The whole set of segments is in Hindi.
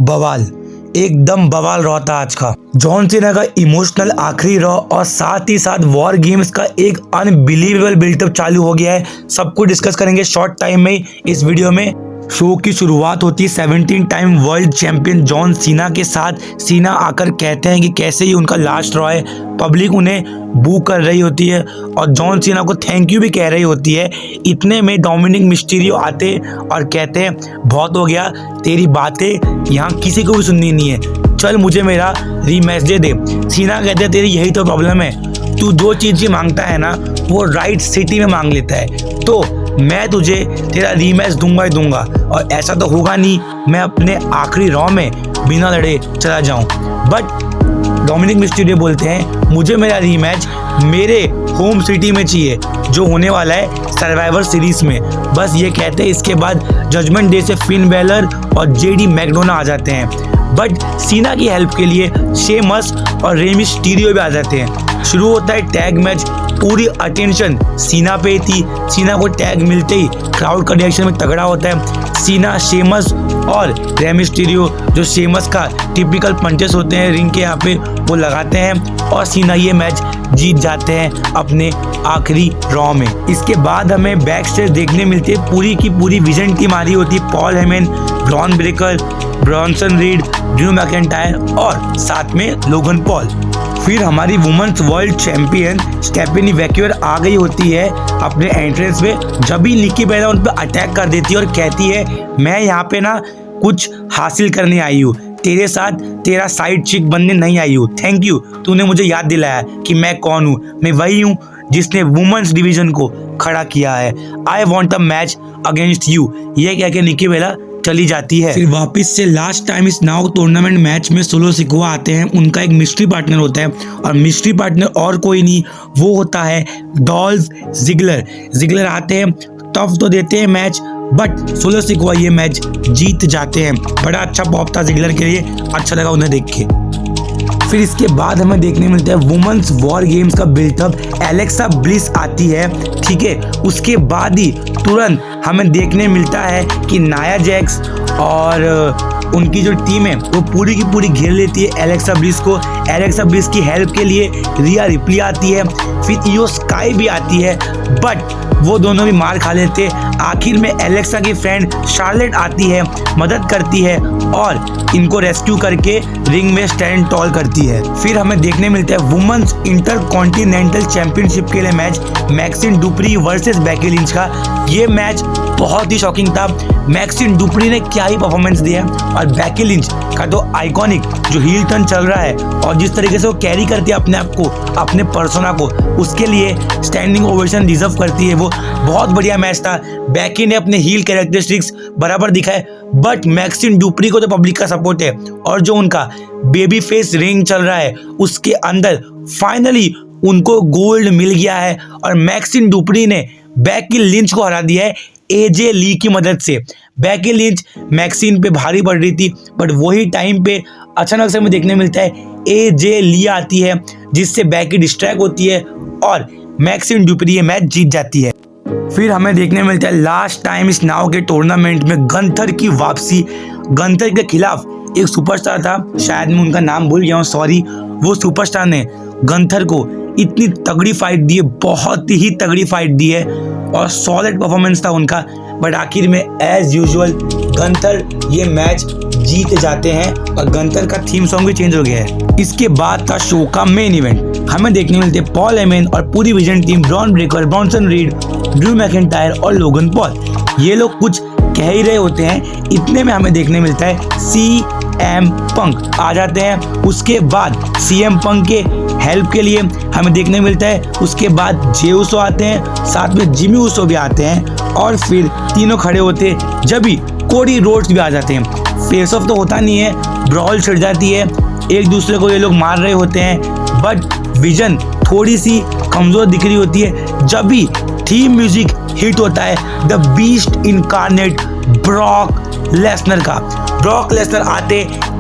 बवाल, एकदम बवाल रहा था आज का। जॉन सीना का इमोशनल आखिरी रॉ और साथ ही साथ वॉर गेम्स का एक अनबिलीवेबल बिल्डअप चालू हो गया है। सब कुछ डिस्कस करेंगे शॉर्ट टाइम में इस वीडियो में। शो की शुरुआत होती है 17 time world champion John Cena के साथ। सीना आकर कहते हैं कि कैसे ही उनका लास्ट रॉ है। पब्लिक उन्हें बू कर रही होती है और जॉन सीना को थैंक यू भी कह रही होती है। इतने में डोमिनिक मिस्टीरियो आते और कहते हैं बहुत हो गया, तेरी बातें यहाँ किसी को भी सुननी नहीं है, चल मुझे मेरा रीमैच दे दे। सीना कहते हैं तेरी यही तो प्रॉब्लम है, तू जो चीज़ मांगता है ना वो राइट सिटी में मांग लेता है, तो मैं तुझे तेरा रीमैच दूंगा ही दूंगा। और ऐसा तो होगा नहीं मैं अपने आखिरी रॉ में बिना लड़े चला जाऊं। बट डोमिनिक मिस्टीरियो बोलते हैं मुझे मेरा रीमैच मेरे होम सिटी में चाहिए जो होने वाला है सर्वाइवर सीरीज में। बस ये कहते हैं इसके बाद जजमेंट डे से फिन बेलर और जेडी मैकडोना आ जाते हैं। बट सीना की हेल्प के लिए शेमस और रे मिस्टीरियो भी आ जाते हैं। शुरू होता है टैग मैच। पूरी अटेंशन सीना पे थी। सीना को टैग मिलते ही क्राउड का रिएक्शन में तगड़ा होता है। सीना, शेमस और रे मिस्टीरियो जो शेमस का टिपिकल पंचेस होते हैं रिंग के यहाँ पे वो लगाते हैं और सीना ये मैच जीत जाते हैं अपने आखिरी रॉ में। इसके बाद हमें बैक स्टेज देखने मिलती है पूरी की पूरी विजन टीम आ रही होती है। Paul Heyman, Bron Breakker, Bronson read, Drew McIntyre और साथ में लोगन पॉल। फिर हमारी वुमेन्स वर्ल्ड चैंपियन स्टेफनी वैक्यूअर आ गई होती है अपने एंट्रेंस में। जब भी निकी बेला उन पर अटैक कर देती है और कहती है मैं यहाँ पे ना कुछ हासिल करने आई हूँ, तेरे साथ तेरा साइड चिक बनने नहीं आई हूँ। थैंक यू, तूने मुझे याद दिलाया कि मैं कौन हूँ। मैं वही हूँ जिसने वुमेन्स डिवीजन को खड़ा किया है। I want a match against you, ये कह के निकी बेला चली जाती है। फिर वापस से लास्ट टाइम इस नाउ टूर्नामेंट मैच में सोलो सिकोआ आते हैं। उनका एक मिस्ट्री पार्टनर होता है और मिस्ट्री पार्टनर और कोई नहीं वो होता है डॉल्फ जिगलर। जिगलर आते हैं, टफ तो देते हैं मैच बट सोलो सिकोआ ये मैच जीत जाते हैं। बड़ा अच्छा पॉप था जिगलर के लिए, अच्छा लगा उन्हें देख के। फिर इसके बाद हमें देखने मिलता है वुमेन्स वॉर गेम्स का बिल्डअप। एलेक्सा ब्लिस आती है, ठीक है। उसके बाद ही तुरंत हमें देखने मिलता है कि नाया जैक्स और उनकी जो टीम है वो पूरी की पूरी घेर लेती है एलेक्सा ब्लिस को। एलेक्सा ब्लिस की हेल्प के लिए रिया रिप्ली आती है, फिर इयो स्काई भी आती है बट वो दोनों भी मार खा लेते। आखिर में एलेक्सा की फ्रेंड शार्लेट आती है, मदद करती है और इनको रेस्क्यू करके रिंग में स्टैंड टॉल करती है। फिर हमें देखने मिलता है वुमेन्स इंटरकॉन्टिनेंटल चैंपियनशिप के लिए match Maxxine Dupri versus Becky Lynch का। ये मैच बहुत ही शॉकिंग था। मैक्सिन डुप्री ने क्या ही परफॉर्मेंस दिया और बेकी लिंच का तो आइकॉनिक जो हील टर्न चल रहा है और जिस तरीके से वो कैरी करती है अपने आप को, अपने पर्सोना को, उसके लिए स्टैंडिंग ओवेशन डिजर्व करती है। वो बहुत बढ़िया मैच था। बेकी ने अपने हील कैरेक्टरिस्टिक्स बराबर दिखाए बट मैक्सिन डुप्री को तो पब्लिक का सपोर्ट है और जो उनका बेबी फेस रिंग चल रहा है उसके अंदर फाइनली उनको गोल्ड मिल गया है और मैक्सिन डुप्री ने बेकी लिंच को हरा दिया है एजे ली की मदद से। बेकी लिंच मैक्सिन पे भारी पड़ रही थी बट वही टाइम पे अचानक से हमें देखने मिलता है एजे ली आती है जिससे बेकी डिस्ट्रैक्ट होती है और मैक्सिन डुप्री ये मैच जीत जाती है। फिर हमें देखने मिलता है लास्ट टाइम इस नाव के टूर्नामेंट में गंथर की वापसी। गंथर के खिलाफ एक सुपरस्टार था, शायद मैं उनका नाम भूल गया हूँ, सॉरी। वो सुपरस्टार ने गंथर को इतनी तगड़ी फाइट दी है, बहुत ही तगड़ी फाइट दी है और सॉलिड परफॉर्मेंस था उनका। बट आखिर में एज यूजुअल गंथर ये मैच जीत जाते हैं और गंथर का थीम सॉन्ग भी चेंज हो गया है। इसके बाद का शो का मेन इवेंट हमें देखने मिलते हैं पॉल हेमन और पूरी vision team, Bron Breakker, Bronson read, Drew McIntyre और लोगन पॉल। ये लोग कुछ कह ही रहे होते हैं, इतने में हमें देखने मिलता है CM पंक आ जाते हैं। उसके बाद CM पंक के हेल्प के लिए हमें देखने मिलता है। उसके बाद जे उसो आते हैं, साथ में जिमी उसो भी आते हैं और फिर तीनों खड़े होते जब भी कोडी रोड्स भी आ जाते हैं। फेस ऑफ तो होता नहीं है, ब्रॉल छिड़ जाती है, एक दूसरे को ये लोग मार रहे होते हैं बट विजन थोड़ी सी कमजोर दिख रही होती है। जब भी थीम म्यूजिक हिट होता है the beast incarnate Brock Lesnar का। ब्रॉक लेसनर आते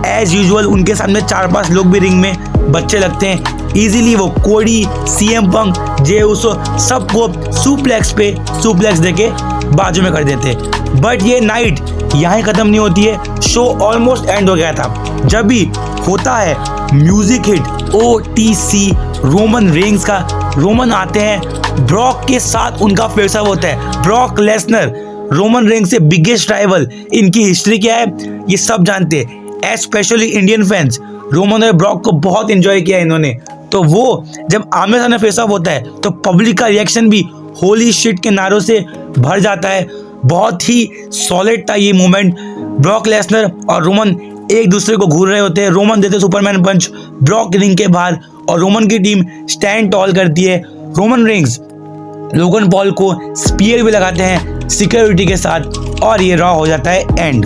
एज यूजुअल, उनके सामने 4-5 लोग भी रिंग में बच्चे लगते हैं। इजीली वो कोडी, CM पंक, जे उसो सबको सुप्लेक्स पे सुप्लेक्स देके बाजू में कर देते। बट ये नाइट यहाँ ही खत्म नहीं होती है, शो ऑलमोस्ट एंड हो गया था जब भी होता है music hit OTC Roman Reigns का। रोमन आते हैं, ब्रॉक के साथ उनका फेस ऑफ होता है। ब्रॉक लेसनर रोमन रेंस से बिगेस्ट राइवल, इनकी हिस्ट्री क्या है ये सब जानते हैं, स्पेशली इंडियन फैंस। रोमन और ब्रॉक को बहुत एंजॉय किया इन्होंने, तो वो जब आमने सामने फेस ऑफ होता है तो पब्लिक का रिएक्शन भी होली शिट के नारों से भर जाता है। बहुत ही सॉलिड था ये मोमेंट। ब्रॉक लेसनर और रोमन एक दूसरे को घूर रहे होते हैं, रोमन देते सुपरमैन पंच ब्रॉक रिंग के बाहर और रोमन की टीम स्टैंड टॉल करती है। रोमन रेंस लोगन पॉल को स्पीयर भी लगाते हैं सिक्योरिटी के साथ और ये रॉ हो जाता है एंड।